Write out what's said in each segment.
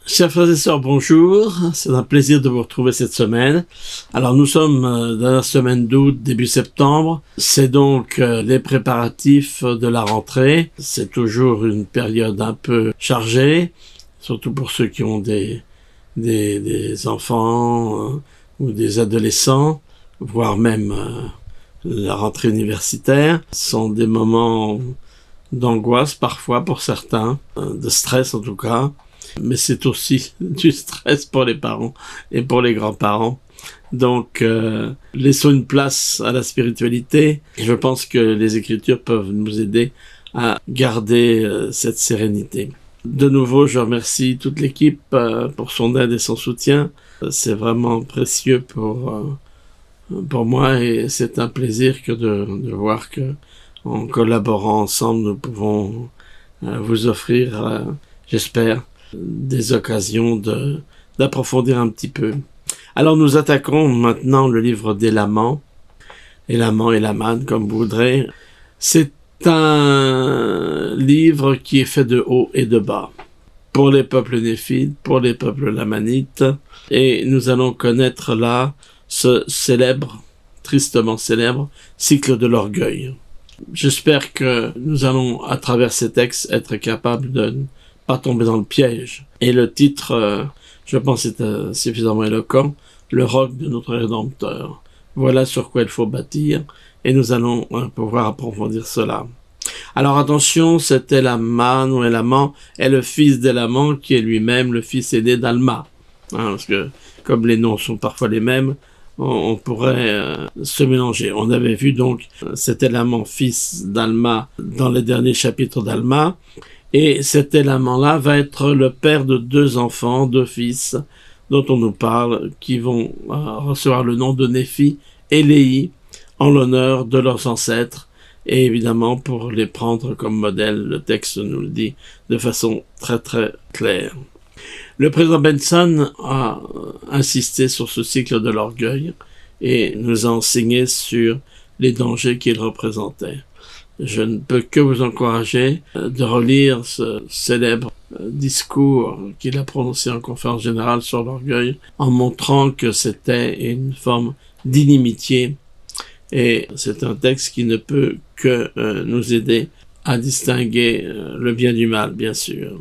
Chers frères et sœurs, bonjour. C'est un plaisir de vous retrouver cette semaine. Alors nous sommes dans la semaine d'août, début septembre. C'est donc les préparatifs de la rentrée. C'est toujours une période un peu chargée, surtout pour ceux qui ont des enfants ou des adolescents, voire même la rentrée universitaire. Ce sont des moments d'angoisse parfois pour certains, de stress en tout cas. Mais c'est aussi du stress pour les parents et pour les grands-parents. Donc, laissons une place à la spiritualité. Je pense que les Écritures peuvent nous aider à garder cette sérénité. De nouveau, je remercie toute l'équipe pour son aide et son soutien. C'est vraiment précieux pour moi et c'est un plaisir que de voir que en collaborant ensemble, nous pouvons vous offrir, j'espère, des occasions d'approfondir un petit peu. Alors nous attaquons maintenant le livre d'Élaman, Élaman et Élaman comme vous voudrez. C'est un livre qui est fait de haut et de bas, pour les peuples néphites, pour les peuples lamanites, et nous allons connaître là ce célèbre, tristement célèbre, cycle de l'orgueil. J'espère que nous allons, à travers ces textes, être capables de pas tomber dans le piège. Et le titre, je pense, est suffisamment éloquent, le roc de notre Rédempteur. Voilà sur quoi il faut bâtir, et nous allons pouvoir approfondir cela. Alors attention, cet Élaman ou Élaman est le fils d'Élaman, qui est lui-même le fils aîné d'Alma. Parce que, comme les noms sont parfois les mêmes, on pourrait se mélanger. On avait vu donc cet Élaman, fils d'Alma, dans les derniers chapitres d'Alma. Et cet Élaman-là va être le père de deux enfants, deux fils, dont on nous parle, qui vont recevoir le nom de Néphi et Léhi, en l'honneur de leurs ancêtres. Et évidemment, pour les prendre comme modèle, le texte nous le dit de façon très très claire. Le président Benson a insisté sur ce cycle de l'orgueil et nous a enseigné sur les dangers qu'il représentait. Je ne peux que vous encourager de relire ce célèbre discours qu'il a prononcé en conférence générale sur l'orgueil, en montrant que c'était une forme d'inimitié. Et c'est un texte qui ne peut que nous aider à distinguer le bien du mal, bien sûr.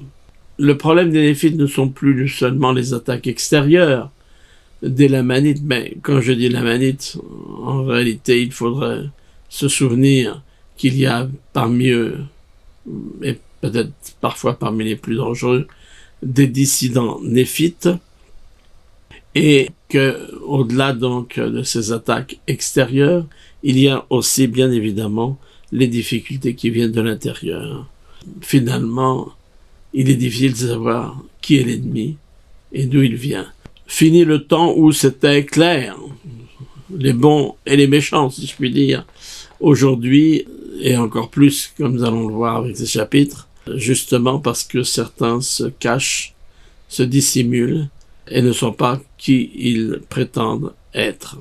Le problème des Néphites ne sont plus seulement les attaques extérieures des Lamanites, mais quand je dis Lamanites, en réalité, il faudrait se souvenir qu'il y a parmi eux, et peut-être parfois parmi les plus dangereux, des dissidents néphites, et que, au-delà donc de ces attaques extérieures, il y a aussi bien évidemment les difficultés qui viennent de l'intérieur. Finalement, il est difficile de savoir qui est l'ennemi et d'où il vient. Fini le temps où c'était clair, les bons et les méchants, si je puis dire. Aujourd'hui, et encore plus, comme nous allons le voir avec ces chapitres, justement parce que certains se cachent, se dissimulent et ne sont pas qui ils prétendent être.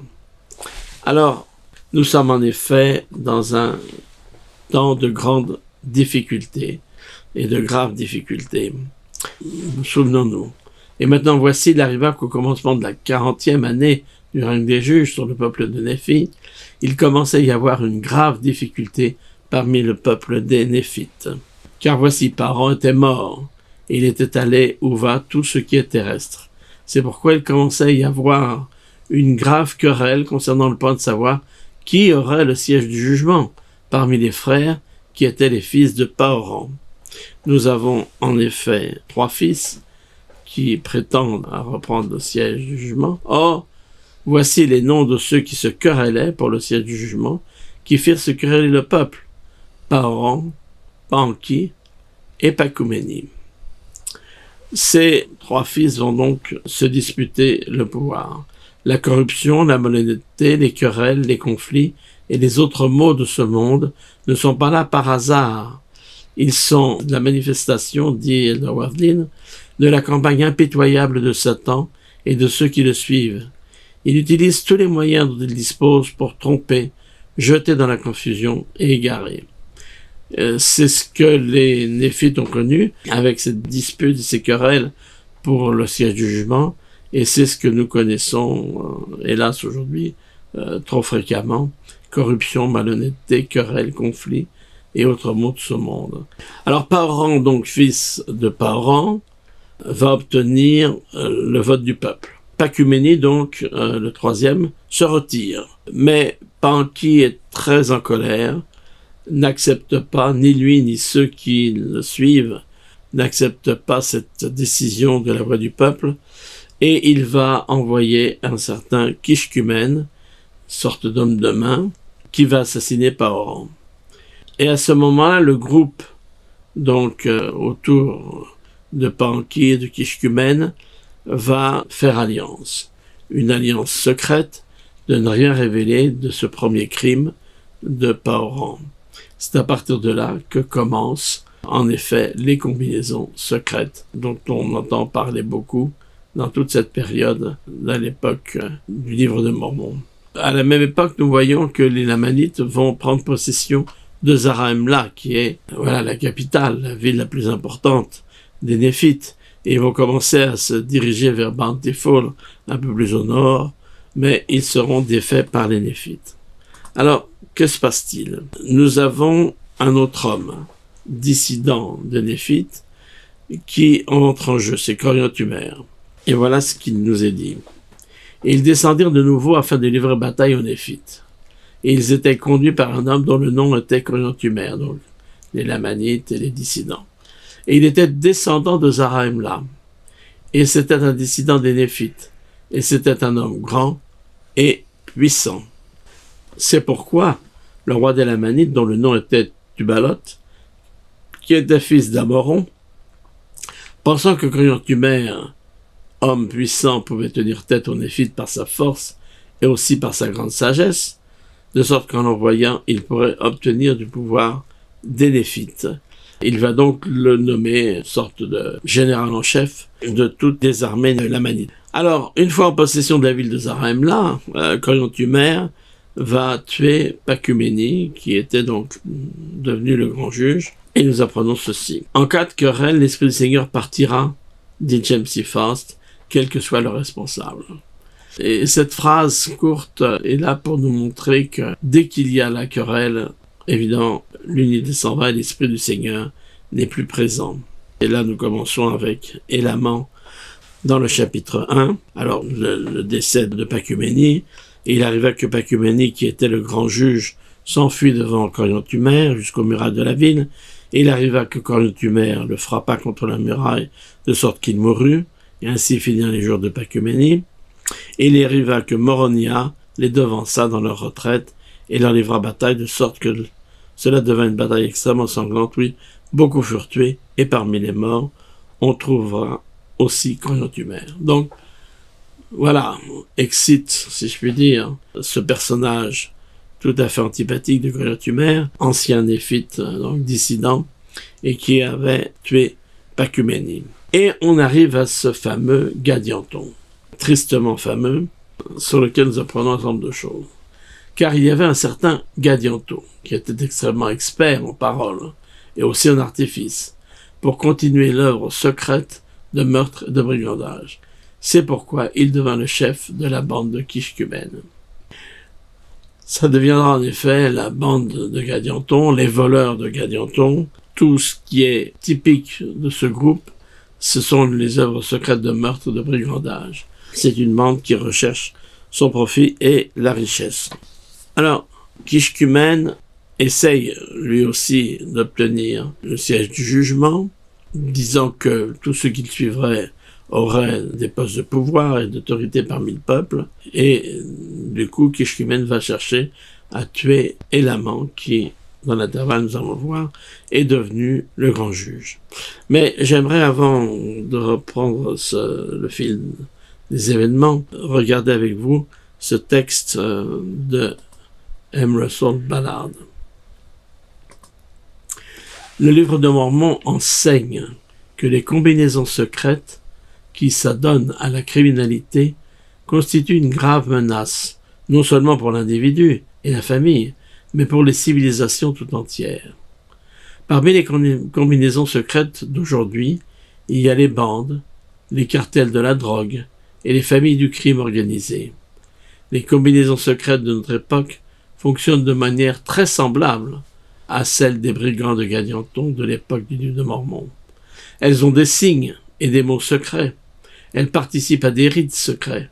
Alors, nous sommes en effet dans un temps de grandes difficultés et de graves difficultés. Souvenons-nous. Et maintenant, voici, il arriva qu'au commencement de la 40e année du règne des juges sur le peuple de Néphi, il commençait à y avoir une grave difficulté parmi le peuple des Néphites. Car voici, Paran était mort, et il était allé où va tout ce qui est terrestre. C'est pourquoi il commençait à y avoir une grave querelle concernant le point de savoir qui aurait le siège du jugement parmi les frères qui étaient les fils de Paran. Nous avons en effet 3 fils qui prétendent à reprendre le siège du jugement. Or, voici les noms de ceux qui se querellaient pour le siège du jugement, qui firent se quereller le peuple: Paran, Panki et Pacuméni. Ces 3 fils vont donc se disputer le pouvoir. La corruption, la malhonnêteté, les querelles, les conflits et les autres maux de ce monde ne sont pas là par hasard. Ils sont la manifestation, dit Elder Wavlin, de la campagne impitoyable de Satan et de ceux qui le suivent. Il utilise tous les moyens dont il dispose pour tromper, jeter dans la confusion et égarer. C'est ce que les Néphites ont connu avec cette dispute et ces querelles pour le siège du jugement, et c'est ce que nous connaissons, hélas aujourd'hui, trop fréquemment: corruption, malhonnêteté, querelle, conflit et autres maux de ce monde. Alors Pahoran, donc fils de Pahoran, va obtenir le vote du peuple. Pachumeni, donc le troisième, se retire. Mais Panchi est très en colère, n'accepte pas, ni lui ni ceux qui le suivent, n'acceptent pas cette décision de la voix du peuple, et il va envoyer un certain Kishkumen, sorte d'homme de main, qui va assassiner Pahoran. Et à ce moment-là, le groupe, donc autour de Panchi et de Kishkumen, va faire alliance. Une alliance secrète de ne rien révéler de ce premier crime de Pahoran. C'est à partir de là que commencent, en effet, les combinaisons secrètes dont on entend parler beaucoup dans toute cette période, à l'époque du livre de Mormon. À la même époque, nous voyons que les Lamanites vont prendre possession de Zarahemla, qui est la capitale, la ville la plus importante des Néphites, et ils vont commencer à se diriger vers Bountiful, un peu plus au nord, mais ils seront défaits par les Néphites. Alors, que se passe-t-il? Nous avons un autre homme, dissident de Néphite, qui entre en jeu, c'est Coriantumr. Et voilà ce qu'il nous est dit. Et ils descendirent de nouveau afin de livrer bataille aux Néphites. Et ils étaient conduits par un homme dont le nom était Coriantumr, donc les Lamanites et les dissidents. Et il était descendant de Zarahemla. Et c'était un dissident des Néphites. Et c'était un homme grand et puissant. C'est pourquoi le roi des Lamanites, dont le nom était Tubalot, qui était fils d'Amoron, pensant que Coriantumr, homme puissant, pouvait tenir tête aux Néphites par sa force et aussi par sa grande sagesse, de sorte qu'en l'envoyant, il pourrait obtenir du pouvoir des Néphites. Il va donc le nommer sorte de général en chef de toutes les armées lamanites. Alors, une fois en possession de la ville de Zarahemla, Coriantumr va tuer Pachumeni, qui était donc devenu le grand juge, et nous apprenons ceci. En cas de querelle, l'Esprit du Seigneur partira, dit James C. Faust, quel que soit le responsable. Et cette phrase courte est là pour nous montrer que dès qu'il y a la querelle, évidemment, l'unité s'en va et l'Esprit du Seigneur n'est plus présent. Et là, nous commençons avec Élaman dans le chapitre 1. Alors, le décès de Pachumeni. Et il arriva que Pachumeni, qui était le grand juge, s'enfuit devant Coriantumr jusqu'aux murailles de la ville. Et il arriva que Coriantumr le frappa contre la muraille, de sorte qu'il mourut. Et ainsi finirent les jours de Pachumeni. Et il arriva que Moronia les devança dans leur retraite et leur livra bataille, de sorte que cela devint une bataille extrêmement sanglante. Oui, beaucoup furent tués, et parmi les morts, on trouvera aussi Coriantumr. Donc, voilà, excite, si je puis dire, ce personnage tout à fait antipathique de Coriantumr, ancien néphite, donc dissident, et qui avait tué Pachumeni. Et on arrive à ce fameux Gadianton, tristement fameux, sur lequel nous apprenons un certain nombre de choses. Car il y avait un certain Gadianton, qui était extrêmement expert en paroles, et aussi en artifice, pour continuer l'œuvre secrète de meurtre et de brigandage. C'est pourquoi il devint le chef de la bande de Kishkumen. Ça deviendra en effet la bande de Gadianton, les voleurs de Gadianton. Tout ce qui est typique de ce groupe, ce sont les œuvres secrètes de meurtre et de brigandage. C'est une bande qui recherche son profit et la richesse. Alors, Kishkumen essaye lui aussi d'obtenir le siège du jugement, disant que tous ceux qui le suivraient auraient des postes de pouvoir et d'autorité parmi le peuple, et du coup Kishkumen va chercher à tuer Élaman, qui, dans l'intervalle nous allons voir, est devenu le grand juge. Mais j'aimerais, avant de reprendre le fil des événements, regarder avec vous ce texte de M. Russell Ballard. Le livre de Mormon enseigne que les combinaisons secrètes qui s'adonnent à la criminalité constituent une grave menace, non seulement pour l'individu et la famille, mais pour les civilisations tout entières. Parmi les combinaisons secrètes d'aujourd'hui, il y a les bandes, les cartels de la drogue et les familles du crime organisé. Les combinaisons secrètes de notre époque fonctionnent de manière très semblable à celle des brigands de Gadianton de l'époque du livre de Mormon. Elles ont des signes et des mots secrets. Elles participent à des rites secrets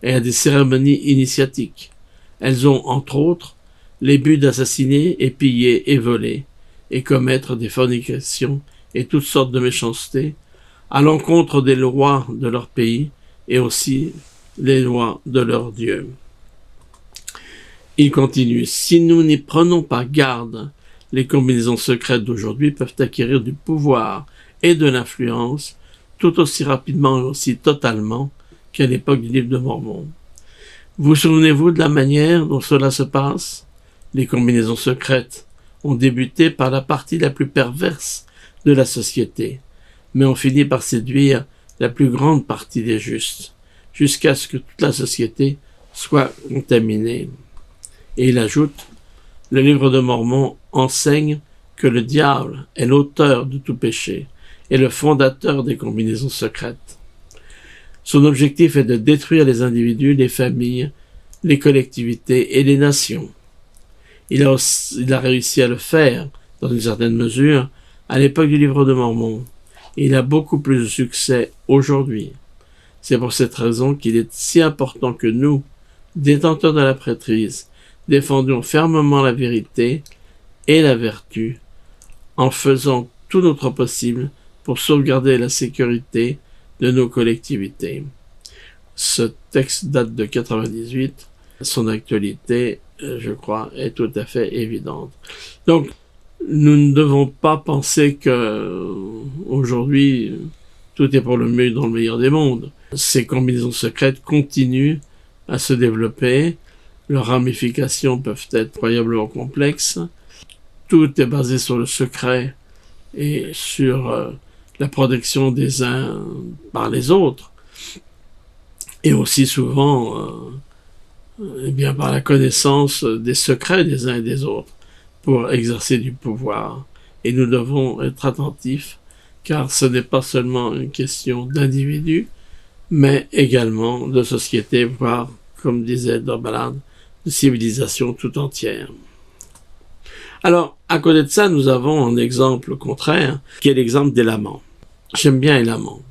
et à des cérémonies initiatiques. Elles ont, entre autres, les buts d'assassiner et piller et voler et commettre des fornications et toutes sortes de méchancetés à l'encontre des lois de leur pays et aussi les lois de leur Dieu. Il continue. Si nous n'y prenons pas garde, les combinaisons secrètes d'aujourd'hui peuvent acquérir du pouvoir et de l'influence tout aussi rapidement et aussi totalement qu'à l'époque du livre de Mormon. Vous souvenez-vous de la manière dont cela se passe? Les combinaisons secrètes ont débuté par la partie la plus perverse de la société, mais ont fini par séduire la plus grande partie des justes, jusqu'à ce que toute la société soit contaminée. Et il ajoute, le livre de Mormon enseigne que le diable est l'auteur de tout péché et le fondateur des combinaisons secrètes. Son objectif est de détruire les individus, les familles, les collectivités et les nations. Il a réussi à le faire, dans une certaine mesure, à l'époque du livre de Mormon. Et il a beaucoup plus de succès aujourd'hui. C'est pour cette raison qu'il est si important que nous, détenteurs de la prêtrise, défendions fermement la vérité et la vertu en faisant tout notre possible pour sauvegarder la sécurité de nos collectivités. Ce texte date de 98. Son actualité, je crois, est tout à fait évidente. Donc, nous ne devons pas penser que aujourd'hui tout est pour le mieux dans le meilleur des mondes. Ces combinaisons secrètes continuent à se développer. Leurs ramifications peuvent être incroyablement complexes. Tout est basé sur le secret et sur la protection des uns par les autres. Et aussi souvent, par la connaissance des secrets des uns et des autres pour exercer du pouvoir. Et nous devons être attentifs, car ce n'est pas seulement une question d'individus, mais également de société, voire, comme disait Dorbalad, de civilisation tout entière. Alors, à côté de ça, nous avons un exemple contraire, qui est l'exemple d'Élaman. J'aime bien Élaman.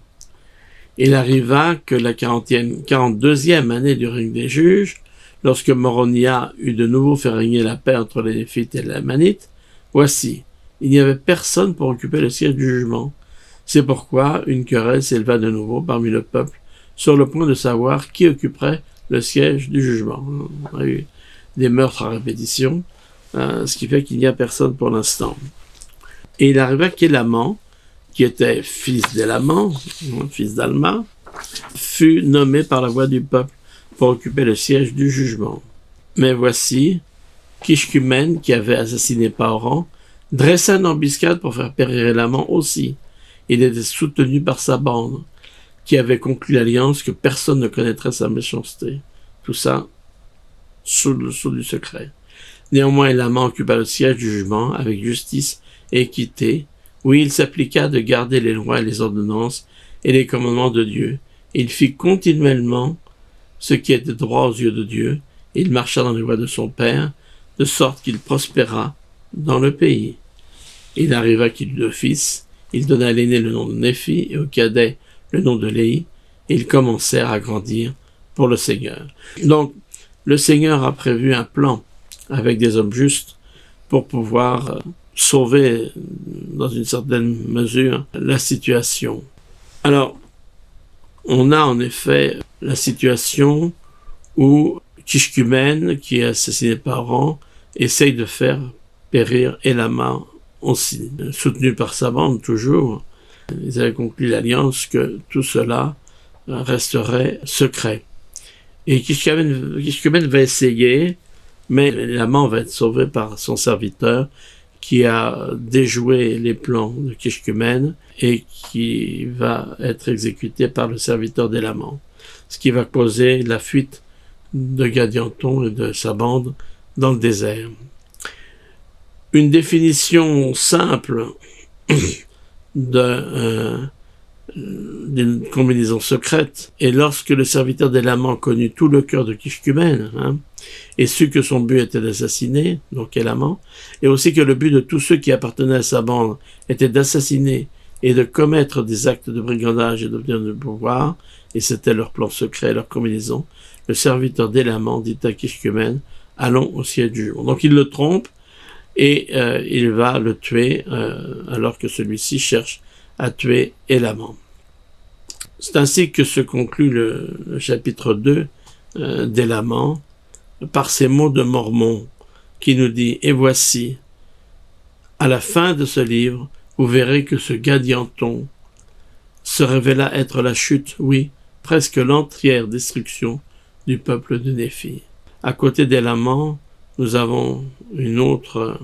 Il arriva que la 42e année du règne des juges, lorsque Moronia eut de nouveau fait régner la paix entre les Néphites et les Lamanites, voici, il n'y avait personne pour occuper le siège du jugement. C'est pourquoi une querelle s'éleva de nouveau parmi le peuple, sur le point de savoir qui occuperait le siège du jugement. On a eu des meurtres à répétition, ce qui fait qu'il n'y a personne pour l'instant. Et il arriva qu'Élaman, qui était fils d'Élaman, fils d'Alma, fut nommé par la voix du peuple pour occuper le siège du jugement. Mais voici, Kishkumen, qui avait assassiné Paoran, dressa une embuscade pour faire périr Élaman aussi. Il était soutenu par sa bande, qui avait conclu l'alliance que personne ne connaîtrait sa méchanceté. Tout ça sous du secret. Néanmoins, Élaman occupa le siège du jugement avec justice et équité, où il s'appliqua de garder les lois et les ordonnances et les commandements de Dieu. Il fit continuellement ce qui était droit aux yeux de Dieu, et il marcha dans les voies de son père, de sorte qu'il prospéra dans le pays. Il arriva qu'il eut 2 fils, il donna à l'aîné le nom de Néphi et au cadet le nom de Léhi, et ils commencèrent à grandir pour le Seigneur. Donc, le Seigneur a prévu un plan avec des hommes justes pour pouvoir sauver, dans une certaine mesure, la situation. Alors, on a en effet la situation où Kishkumen, qui est assassiné par Paoran, essaye de faire périr Élaman aussi, soutenu par sa bande toujours. Ils avaient conclu l'alliance que tout cela resterait secret. Et Kishkumen va essayer, mais Élaman va être sauvé par son serviteur qui a déjoué les plans de Kishkumen et qui va être exécuté par le serviteur d'Élaman, ce qui va causer la fuite de Gadianton et de sa bande dans le désert. Une définition simple de d'une combinaison secrète. Et lorsque le serviteur d'Élaman connut tout le cœur de Kishkumen, et sut que son but était d'assassiner, donc Élaman, et aussi que le but de tous ceux qui appartenaient à sa bande était d'assassiner et de commettre des actes de brigandage et d'obtenir du pouvoir, et c'était leur plan secret, leur combinaison, le serviteur d'Élaman dit à Kishkumen, allons au ciel du jour. Donc il le trompe, et il va le tuer, alors que celui-ci cherche à tuer Élaman. C'est ainsi que se conclut le chapitre 2 d'Élaman, par ces mots de Mormon, qui nous dit « Et voici, à la fin de ce livre, vous verrez que ce Gadianton se révéla être la chute, oui, presque l'entière destruction du peuple de Néphi. » À côté d'Élaman, nous avons une autre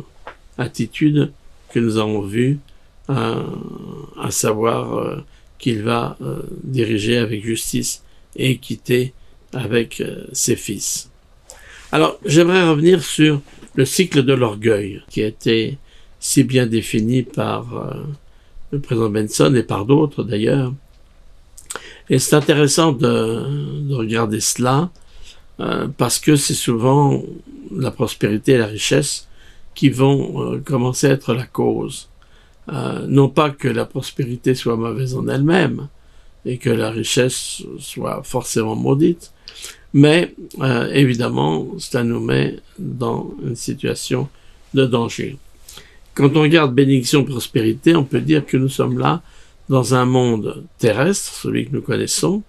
attitude que nous avons vue, à savoir qu'il va diriger avec justice et équité avec ses fils. Alors, j'aimerais revenir sur le cycle de l'orgueil, qui a été si bien défini par le président Benson et par d'autres d'ailleurs. Et c'est intéressant de regarder cela, parce que c'est souvent la prospérité et la richesse qui vont commencer à être la cause. Non pas que la prospérité soit mauvaise en elle-même et que la richesse soit forcément maudite, mais évidemment, cela nous met dans une situation de danger. Quand on regarde bénédiction, prospérité, on peut dire que nous sommes là dans un monde terrestre, celui que nous connaissons,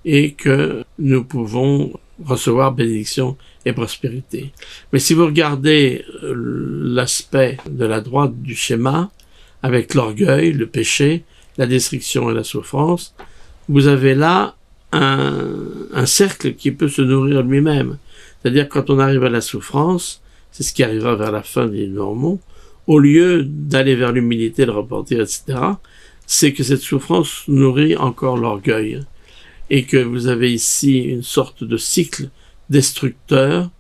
et que nous pouvons recevoir bénédiction et prospérité. Mais si vous regardez l'aspect de la droite du schéma, avec l'orgueil, le péché, la destruction et la souffrance, vous avez là un cercle qui peut se nourrir lui-même. C'est-à-dire quand on arrive à la souffrance, c'est ce qui arrivera vers la fin des Mormons, au lieu d'aller vers l'humilité, le repentir, etc., c'est que cette souffrance nourrit encore l'orgueil. Et que vous avez ici une sorte de cycle destructeur,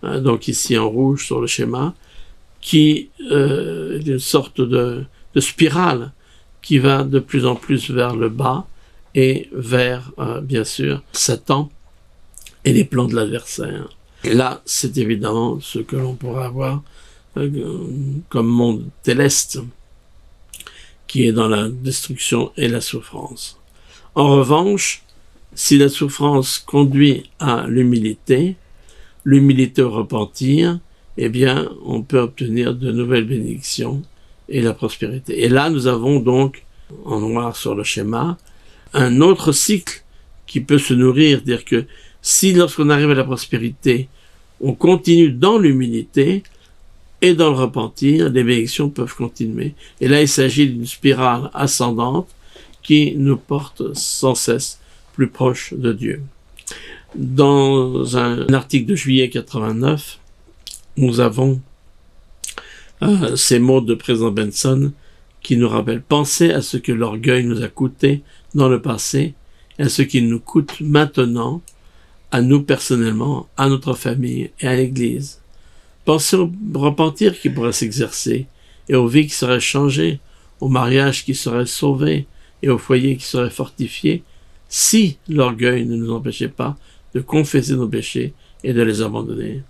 donc ici en rouge sur le schéma, qui est une sorte de spirale qui va de plus en plus vers le bas et vers, bien sûr, Satan et les plans de l'adversaire. Et là, c'est évidemment ce que l'on pourra avoir comme monde céleste, qui est dans la destruction et la souffrance. En revanche, si la souffrance conduit à l'humilité au repentir, eh bien, on peut obtenir de nouvelles bénédictions et la prospérité. Et là, nous avons donc, en noir sur le schéma, un autre cycle qui peut se nourrir, dire que si lorsqu'on arrive à la prospérité, on continue dans l'humilité et dans le repentir, les bénédictions peuvent continuer. Et là, il s'agit d'une spirale ascendante qui nous porte sans cesse plus proche de Dieu. Dans un article de juillet 89, nous avons ces mots de président Benson qui nous rappellent « Pensez à ce que l'orgueil nous a coûté dans le passé et à ce qu'il nous coûte maintenant, à nous personnellement, à notre famille et à l'Église. Pensez au repentir qui pourrait s'exercer et aux vies qui seraient changées, au mariage qui serait sauvé et au foyer qui serait fortifié, si l'orgueil ne nous empêchait pas de confesser nos péchés et de les abandonner.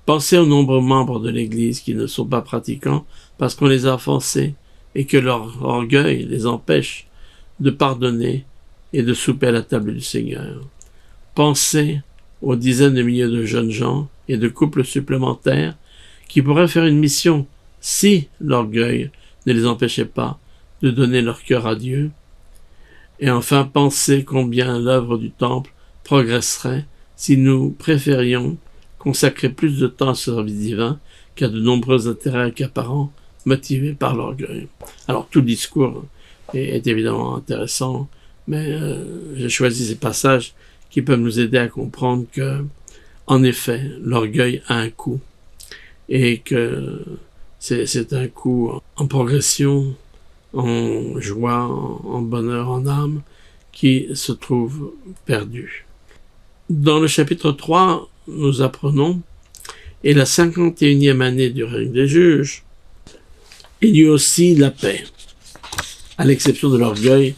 Pensez aux nombreux membres de l'Église qui ne sont pas pratiquants parce qu'on les a offensés et que leur orgueil les empêche de pardonner et de souper à la table du Seigneur. Pensez aux dizaines de milliers de jeunes gens et de couples supplémentaires qui pourraient faire une mission si l'orgueil ne les empêchait pas de donner leur cœur à Dieu. Et enfin, pensez combien l'œuvre du temple progresserait si nous préférions consacrer plus de temps à ce service divin qu'à de nombreux intérêts accaparants motivés par l'orgueil. Alors, tout le discours est évidemment intéressant, mais j'ai choisi ces passages qui peuvent nous aider à comprendre que, en effet, l'orgueil a un coût et que c'est un coût en progression, en joie, en bonheur, en âme, qui se trouve perdu. Dans le chapitre 3, nous apprenons « Et la 51e année du règne des juges, il y eut aussi la paix, à l'exception de l'orgueil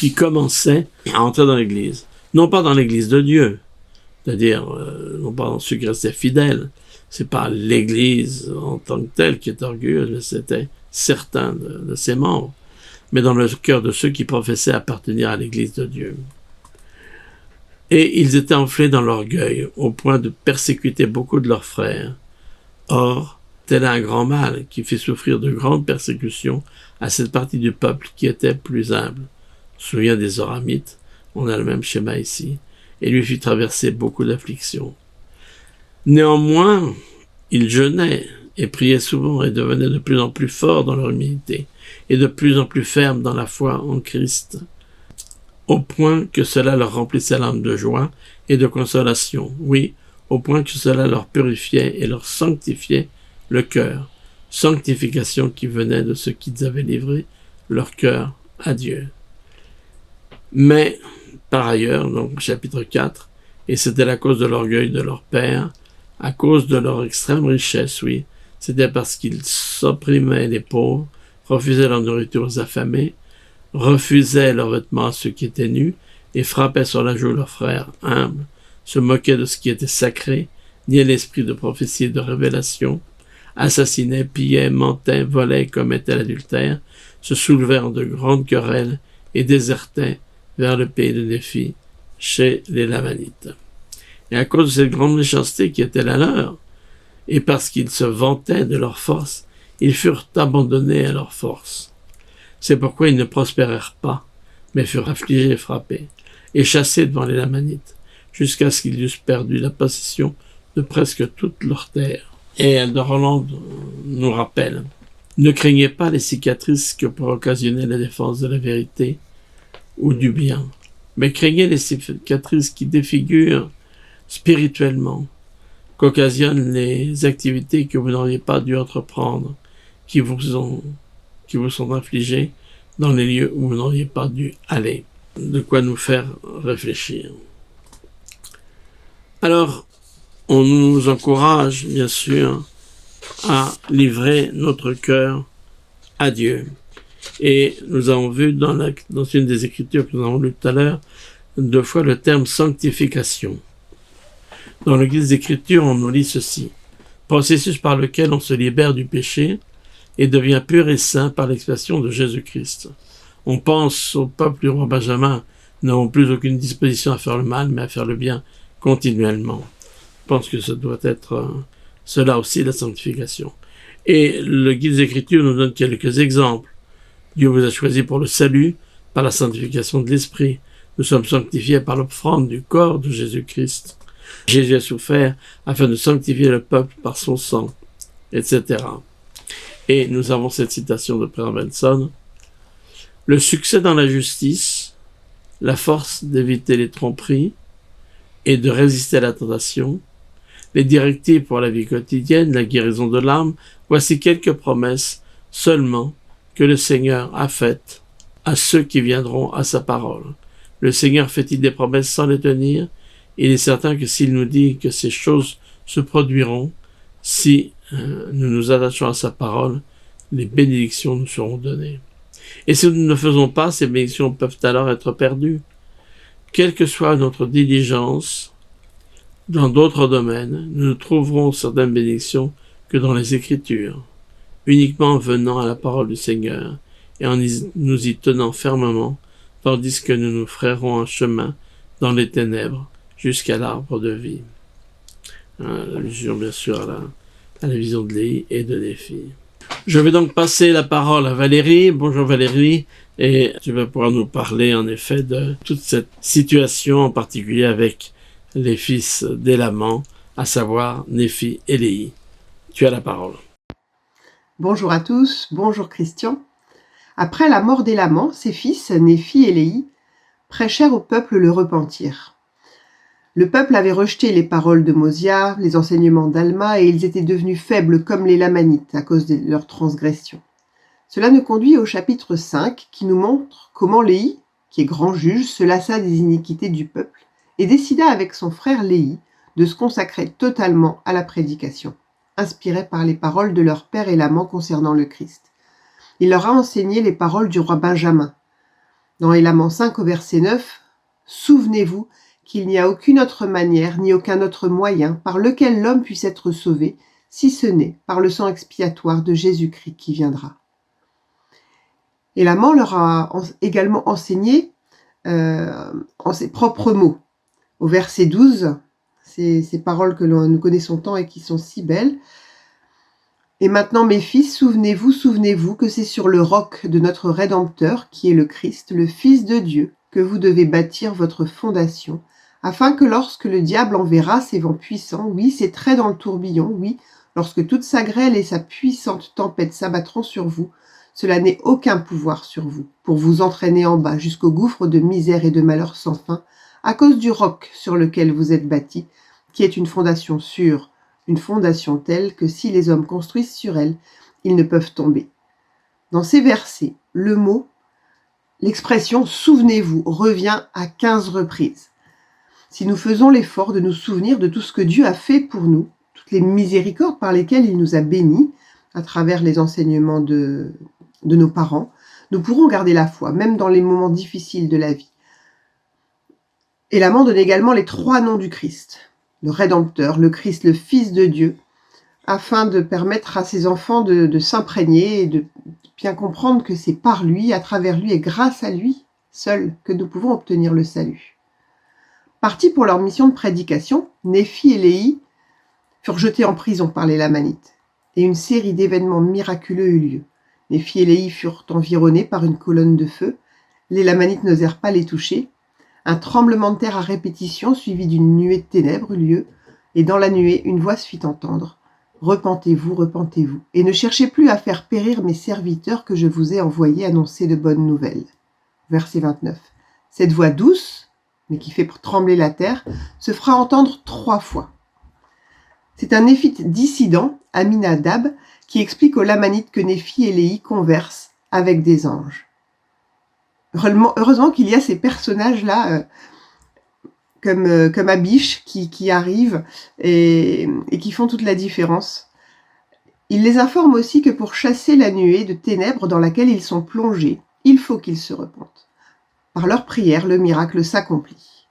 qui commençaient à entrer dans l'Église. Non pas dans l'Église de Dieu, c'est-à-dire non pas dans ceux qui restaient fidèles. C'est pas l'Église en tant que telle qui est orgueilleuse, mais c'était certains de ses membres, mais dans le cœur de ceux qui professaient appartenir à l'Église de Dieu. Et ils étaient enflés dans l'orgueil, au point de persécuter beaucoup de leurs frères. Or, tel est un grand mal qui fait souffrir de grandes persécutions à cette partie du peuple qui était plus humble. On se souvient des Oramites, on a le même schéma ici, et lui fit traverser beaucoup d'afflictions. Néanmoins, ils jeûnaient et priaient souvent et devenaient de plus en plus forts dans leur humilité et de plus en plus fermes dans la foi en Christ, au point que cela leur remplissait l'âme de joie et de consolation, oui, au point que cela leur purifiait et leur sanctifiait le cœur, sanctification qui venait de ce qu'ils avaient livré leur cœur à Dieu. Mais, par ailleurs, donc chapitre 4, et c'était la cause de l'orgueil de leur père, à cause de leur extrême richesse, oui, c'était parce qu'ils s'opprimaient les pauvres, refusaient leur nourriture aux affamés, refusaient leurs vêtements à ceux qui étaient nus, et frappaient sur la joue leurs frères humbles, se moquaient de ce qui était sacré, niaient l'esprit de prophétie et de révélation, assassinaient, pillaient, mentaient, volaient, commettaient l'adultère, se soulevèrent en de grandes querelles et désertaient vers le pays de Néphi, chez les Lamanites. Et à cause de cette grande méchanceté qui était la leur, et parce qu'ils se vantaient de leur force, ils furent abandonnés à leur force. C'est pourquoi ils ne prospérèrent pas, mais furent affligés et frappés, et chassés devant les Lamanites, jusqu'à ce qu'ils eussent perdu la possession de presque toute leur terre. Et de Roland nous rappelle: ne craignez pas les cicatrices que pourrait occasionner la défense de la vérité ou du bien, mais craignez les cicatrices qui défigurent spirituellement, qu'occasionnent les activités que vous n'auriez pas dû entreprendre, qui vous sont infligées dans les lieux où vous n'auriez pas dû aller. De quoi nous faire réfléchir. Alors, on nous encourage, bien sûr, à livrer notre cœur à Dieu. Et nous avons vu dans une des Écritures que nous avons lues tout à l'heure, 2 fois le terme sanctification. Dans le guide des Écritures, on nous lit ceci: processus par lequel on se libère du péché et devient pur et saint par l'expiation de Jésus-Christ. On pense au peuple du roi Benjamin, n'avons plus aucune disposition à faire le mal, mais à faire le bien continuellement. Je pense que ce doit être cela aussi, la sanctification. Et le guide des Écritures nous donne quelques exemples. Dieu vous a choisi pour le salut, par la sanctification de l'esprit. Nous sommes sanctifiés par l'offrande du corps de Jésus-Christ. Jésus a souffert afin de sanctifier le peuple par son sang, etc. Et nous avons cette citation de Père Benson: le succès dans la justice, la force d'éviter les tromperies et de résister à la tentation, les directives pour la vie quotidienne, la guérison de l'âme, voici quelques promesses seulement que le Seigneur a faites à ceux qui viendront à sa parole. Le Seigneur fait-il des promesses sans les tenir? Il est certain que s'il nous dit que ces choses se produiront, si nous nous attachons à sa parole, les bénédictions nous seront données. Et si nous ne le faisons pas, ces bénédictions peuvent alors être perdues. Quelle que soit notre diligence, dans d'autres domaines, nous ne trouverons certaines bénédictions que dans les Écritures, uniquement en venant à la parole du Seigneur et en nous y tenant fermement, tandis que nous nous frayerons un chemin dans les ténèbres jusqu'à l'arbre de vie. Allusion bien sûr à la vision de Léhi et de Néphi. Je vais donc passer la parole à Valérie. Bonjour Valérie, et tu vas pouvoir nous parler en effet de toute cette situation, en particulier avec les fils d'Élaman, à savoir Néphi et Léhi. Tu as la parole. Bonjour à tous, bonjour Christian. Après la mort d'Élaman, ses fils, Néphi et Léhi, prêchèrent au peuple le repentir. Le peuple avait rejeté les paroles de Mosia, les enseignements d'Alma, et ils étaient devenus faibles comme les Lamanites à cause de leurs transgressions. Cela nous conduit au chapitre 5 qui nous montre comment Léhi, qui est grand juge, se lassa des iniquités du peuple et décida avec son frère Léhi de se consacrer totalement à la prédication, inspirés par les paroles de leur père Élaman concernant le Christ. Il leur a enseigné les paroles du roi Benjamin. Dans Élaments 5 au verset 9, « Souvenez-vous qu'il n'y a aucune autre manière ni aucun autre moyen par lequel l'homme puisse être sauvé, si ce n'est par le sang expiatoire de Jésus-Christ qui viendra. » Élaments leur a également enseigné en ses propres mots. Au verset 12, ces paroles que nous connaissons tant et qui sont si belles. « Et maintenant, mes fils, souvenez-vous que c'est sur le roc de notre Rédempteur, qui est le Christ, le Fils de Dieu, que vous devez bâtir votre fondation, afin que lorsque le diable enverra ses vents puissants, oui, ses traits dans le tourbillon, oui, lorsque toute sa grêle et sa puissante tempête s'abattront sur vous, cela n'ait aucun pouvoir sur vous, pour vous entraîner en bas jusqu'au gouffre de misère et de malheur sans fin, à cause du roc sur lequel vous êtes bâtis, qui est une fondation sûre, une fondation telle que si les hommes construisent sur elle, ils ne peuvent tomber. » Dans ces versets, l'expression « souvenez-vous » revient à 15 reprises. Si nous faisons l'effort de nous souvenir de tout ce que Dieu a fait pour nous, toutes les miséricordes par lesquelles il nous a bénis, à travers les enseignements de nos parents, nous pourrons garder la foi, même dans les moments difficiles de la vie. Élaments donne également les 3 noms du Christ, le Rédempteur, le Christ, le Fils de Dieu, afin de permettre à ses enfants de s'imprégner et de bien comprendre que c'est par lui, à travers lui et grâce à lui seul que nous pouvons obtenir le salut. Partis pour leur mission de prédication, Néphi et Élaï furent jetés en prison par les Lamanites, et une série d'événements miraculeux eut lieu. Néphi et Élaï furent environnés par une colonne de feu, les Lamanites n'osèrent pas les toucher, un tremblement de terre à répétition suivi d'une nuée de ténèbres eut lieu, et dans la nuée une voix se fit entendre. « Repentez-vous, repentez-vous, et ne cherchez plus à faire périr mes serviteurs que je vous ai envoyés annoncer de bonnes nouvelles. » Verset 29. Cette voix douce, mais qui fait trembler la terre, se fera entendre 3 fois. C'est un néphite dissident, Aminadab, qui explique aux Lamanites que Néphi et Élaï conversent avec des anges. Heureusement qu'il y a ces personnages-là, comme Abish, qui arrivent et qui font toute la différence. Il les informe aussi que pour chasser la nuée de ténèbres dans laquelle ils sont plongés, il faut qu'ils se repentent. Par leur prière, le miracle s'accomplit.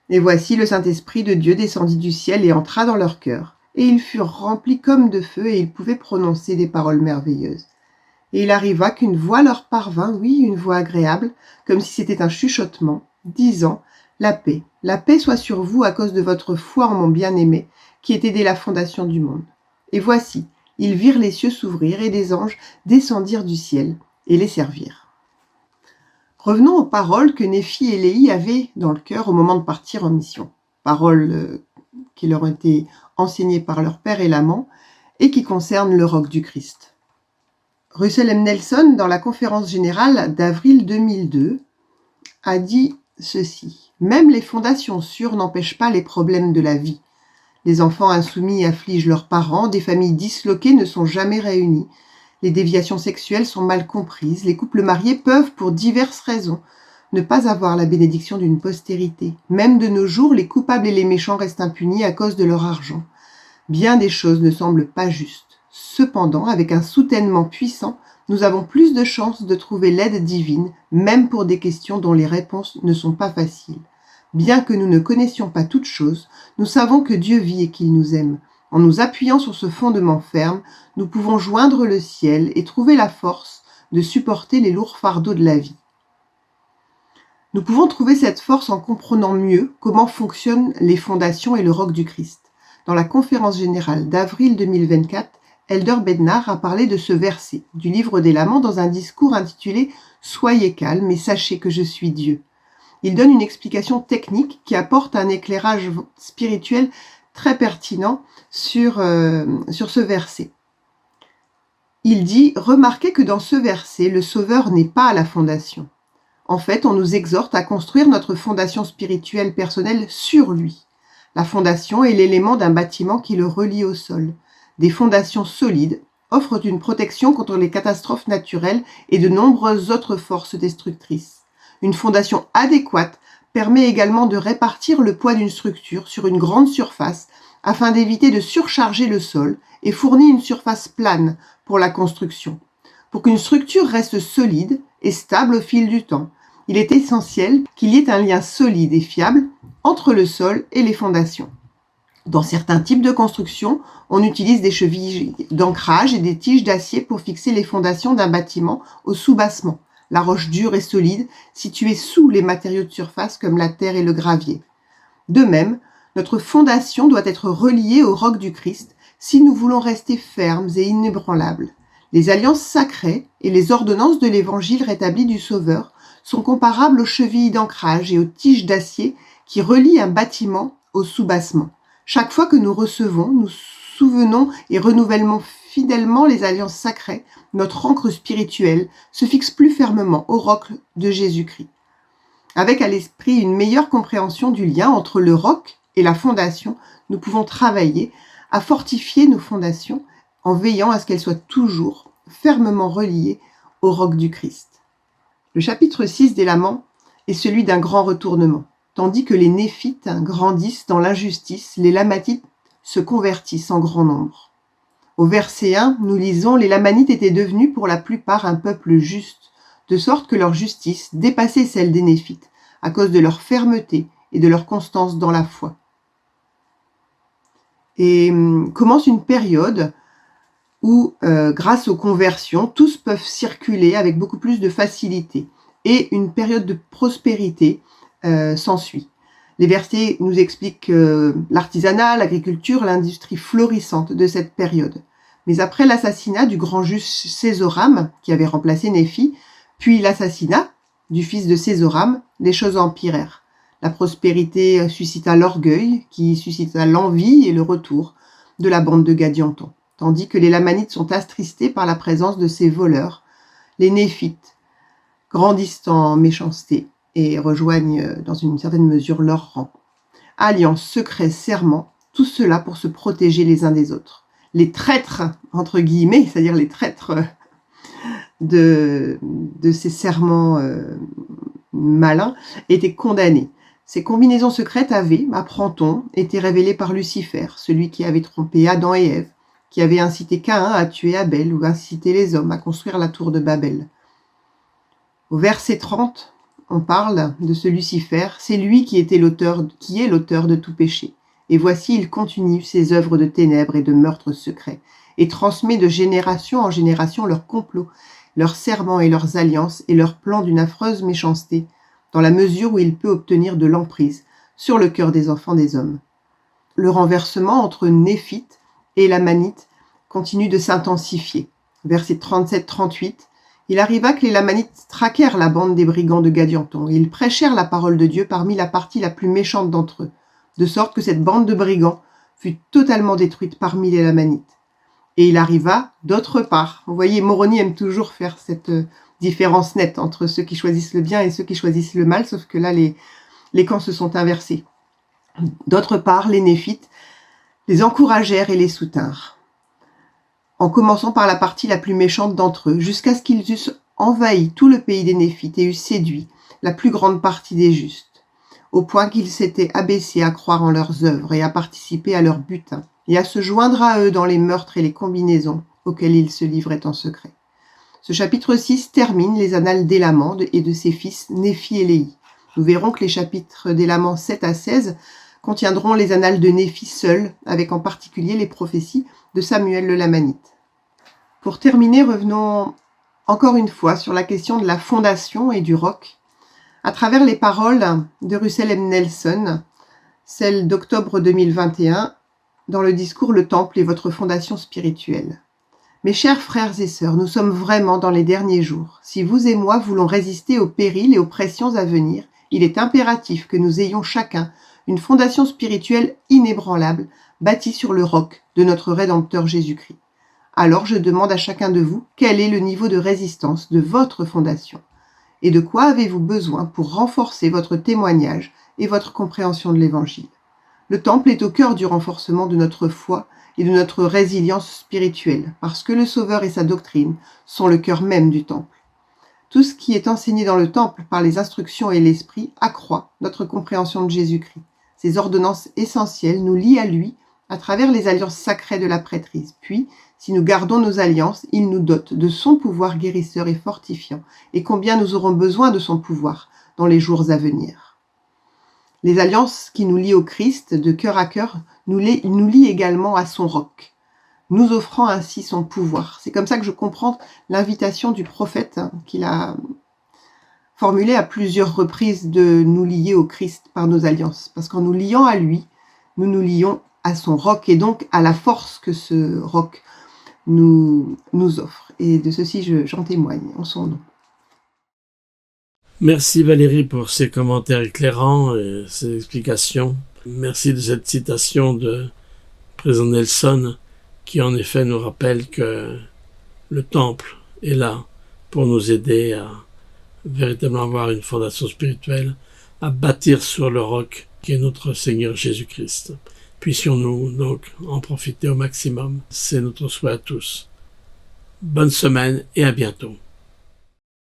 Et voici le Saint-Esprit de Dieu descendit du ciel et entra dans leur cœur, et ils furent remplis comme de feu et ils pouvaient prononcer des paroles merveilleuses. Et il arriva qu'une voix leur parvint, oui, une voix agréable, comme si c'était un chuchotement, disant « la paix soit sur vous à cause de votre foi en mon bien-aimé, qui était dès la fondation du monde. » Et voici, ils virent les cieux s'ouvrir et des anges descendirent du ciel et les servirent. Revenons aux paroles que Néphi et Élaï avaient dans le cœur au moment de partir en mission. Paroles qui leur ont été enseignées par leur père Élaments et qui concernent le roc du Christ. Russell M. Nelson, dans la conférence générale d'avril 2002, a dit ceci. « Même les fondations sûres n'empêchent pas les problèmes de la vie. Les enfants insoumis affligent leurs parents, des familles disloquées ne sont jamais réunies, les déviations sexuelles sont mal comprises, les couples mariés peuvent, pour diverses raisons, ne pas avoir la bénédiction d'une postérité. Même de nos jours, les coupables et les méchants restent impunis à cause de leur argent. Bien des choses ne semblent pas justes. Cependant, avec un soutènement puissant, nous avons plus de chances de trouver l'aide divine, même pour des questions dont les réponses ne sont pas faciles. Bien que nous ne connaissions pas toutes choses, nous savons que Dieu vit et qu'il nous aime. En nous appuyant sur ce fondement ferme, nous pouvons joindre le ciel et trouver la force de supporter les lourds fardeaux de la vie. Nous pouvons trouver cette force en comprenant mieux comment fonctionnent les fondations et le roc du Christ. Dans la conférence générale d'avril 2024, Elder Bednar a parlé de ce verset du livre des Laments dans un discours intitulé « Soyez calmes et sachez que je suis Dieu ». Il donne une explication technique qui apporte un éclairage spirituel très pertinent sur ce verset. Il dit « Remarquez que dans ce verset, le Sauveur n'est pas à la fondation. En fait, on nous exhorte à construire notre fondation spirituelle personnelle sur lui. La fondation est l'élément d'un bâtiment qui le relie au sol. Des fondations solides offrent une protection contre les catastrophes naturelles et de nombreuses autres forces destructrices. Une fondation adéquate permet également de répartir le poids d'une structure sur une grande surface afin d'éviter de surcharger le sol et fournit une surface plane pour la construction. Pour qu'une structure reste solide et stable au fil du temps, il est essentiel qu'il y ait un lien solide et fiable entre le sol et les fondations. Dans certains types de construction, on utilise des chevilles d'ancrage et des tiges d'acier pour fixer les fondations d'un bâtiment au soubassement, la roche dure et solide située sous les matériaux de surface comme la terre et le gravier. De même, notre fondation doit être reliée au roc du Christ si nous voulons rester fermes et inébranlables. Les alliances sacrées et les ordonnances de l'Évangile rétabli du Sauveur sont comparables aux chevilles d'ancrage et aux tiges d'acier qui relient un bâtiment au soubassement. Chaque fois que nous recevons, nous souvenons et renouvellons fidèlement les alliances sacrées, notre ancre spirituelle se fixe plus fermement au roc de Jésus-Christ. Avec à l'esprit une meilleure compréhension du lien entre le roc et la fondation, nous pouvons travailler à fortifier nos fondations en veillant à ce qu'elles soient toujours fermement reliées au roc du Christ. Le chapitre 6 des Laments est celui d'un grand retournement. Tandis que les Néphites grandissent dans l'injustice, les Lamanites se convertissent en grand nombre. Au verset 1, nous lisons « Les Lamanites étaient devenus pour la plupart un peuple juste, de sorte que leur justice dépassait celle des Néphites, à cause de leur fermeté et de leur constance dans la foi. » Et commence une période où, grâce aux conversions, tous peuvent circuler avec beaucoup plus de facilité. Et une période de prospérité s'ensuit. Les versets nous expliquent l'artisanat, l'agriculture, l'industrie florissante de cette période. Mais après l'assassinat du grand juge Césoram, qui avait remplacé Néphi, puis l'assassinat du fils de Césoram, les choses empirèrent. La prospérité suscita l'orgueil, qui suscita l'envie et le retour de la bande de Gadianton. Tandis que les Lamanites sont attristés par la présence de ces voleurs, les Néphites grandissent en méchanceté et rejoignent dans une certaine mesure leur rang. Alliance, secret, serment, tout cela pour se protéger les uns des autres. Les traîtres, entre guillemets, c'est-à-dire les traîtres de ces serments malins, étaient condamnés. Ces combinaisons secrètes avaient, apprend-on, été révélées par Lucifer, celui qui avait trompé Adam et Ève, qui avait incité Caïn à tuer Abel ou incité les hommes à construire la tour de Babel. Au verset 30, on parle de ce Lucifer, c'est lui qui est l'auteur de tout péché. Et voici, il continue ses œuvres de ténèbres et de meurtres secrets, et transmet de génération en génération leurs complots, leurs serments et leurs alliances, et leurs plans d'une affreuse méchanceté, dans la mesure où il peut obtenir de l'emprise sur le cœur des enfants des hommes. Le renversement entre Néphites et Lamanites continue de s'intensifier. Versets 37-38, il arriva que les Lamanites traquèrent la bande des brigands de Gadianton, et ils prêchèrent la parole de Dieu parmi la partie la plus méchante d'entre eux, de sorte que cette bande de brigands fut totalement détruite parmi les Lamanites. Et il arriva d'autre part. Vous voyez, Moroni aime toujours faire cette différence nette entre ceux qui choisissent le bien et ceux qui choisissent le mal, sauf que là, les camps se sont inversés. D'autre part, les Néphites les encouragèrent et les soutinrent, en commençant par la partie la plus méchante d'entre eux, jusqu'à ce qu'ils eussent envahi tout le pays des Néphites et eussent séduit la plus grande partie des justes, au point qu'ils s'étaient abaissés à croire en leurs œuvres et à participer à leur butin, et à se joindre à eux dans les meurtres et les combinaisons auxquels ils se livraient en secret. Ce chapitre 6 termine les annales d'Élamant et de ses fils Néphi et Léhi. Nous verrons que les chapitres d'Élamant 7 à 16 contiendront les annales de Néphi seul, avec en particulier les prophéties de Samuel le Lamanite. Pour terminer, revenons encore une fois sur la question de la fondation et du roc, à travers les paroles de Russell M. Nelson, celles d'octobre 2021, dans le discours « Le Temple est votre fondation spirituelle ». Mes chers frères et sœurs, nous sommes vraiment dans les derniers jours. Si vous et moi voulons résister aux périls et aux pressions à venir, il est impératif que nous ayons chacun une fondation spirituelle inébranlable, bâtie sur le roc de notre Rédempteur Jésus-Christ. Alors je demande à chacun de vous, quel est le niveau de résistance de votre fondation? Et de quoi avez-vous besoin pour renforcer votre témoignage et votre compréhension de l'Évangile? Le Temple est au cœur du renforcement de notre foi et de notre résilience spirituelle, parce que le Sauveur et sa doctrine sont le cœur même du Temple. Tout ce qui est enseigné dans le Temple par les instructions et l'Esprit accroît notre compréhension de Jésus-Christ. Ces ordonnances essentielles nous lient à lui à travers les alliances sacrées de la prêtrise. Puis, si nous gardons nos alliances, il nous dote de son pouvoir guérisseur et fortifiant. Et combien nous aurons besoin de son pouvoir dans les jours à venir. Les alliances qui nous lient au Christ de cœur à cœur nous lient également à son roc, nous offrant ainsi son pouvoir. C'est comme ça que je comprends l'invitation du prophète qu'il a formulée à plusieurs reprises de nous lier au Christ par nos alliances. Parce qu'en nous liant à lui, nous nous lions à son roc et donc à la force que ce roc nous offre. Et de ceci, j'en témoigne en son nom. Merci Valérie pour ces commentaires éclairants et ces explications. Merci de cette citation de président Nelson qui en effet nous rappelle que le temple est là pour nous aider à véritablement avoir une fondation spirituelle, à bâtir sur le roc qui est notre Seigneur Jésus-Christ. Puissions-nous donc en profiter au maximum. C'est notre souhait à tous. Bonne semaine et à bientôt.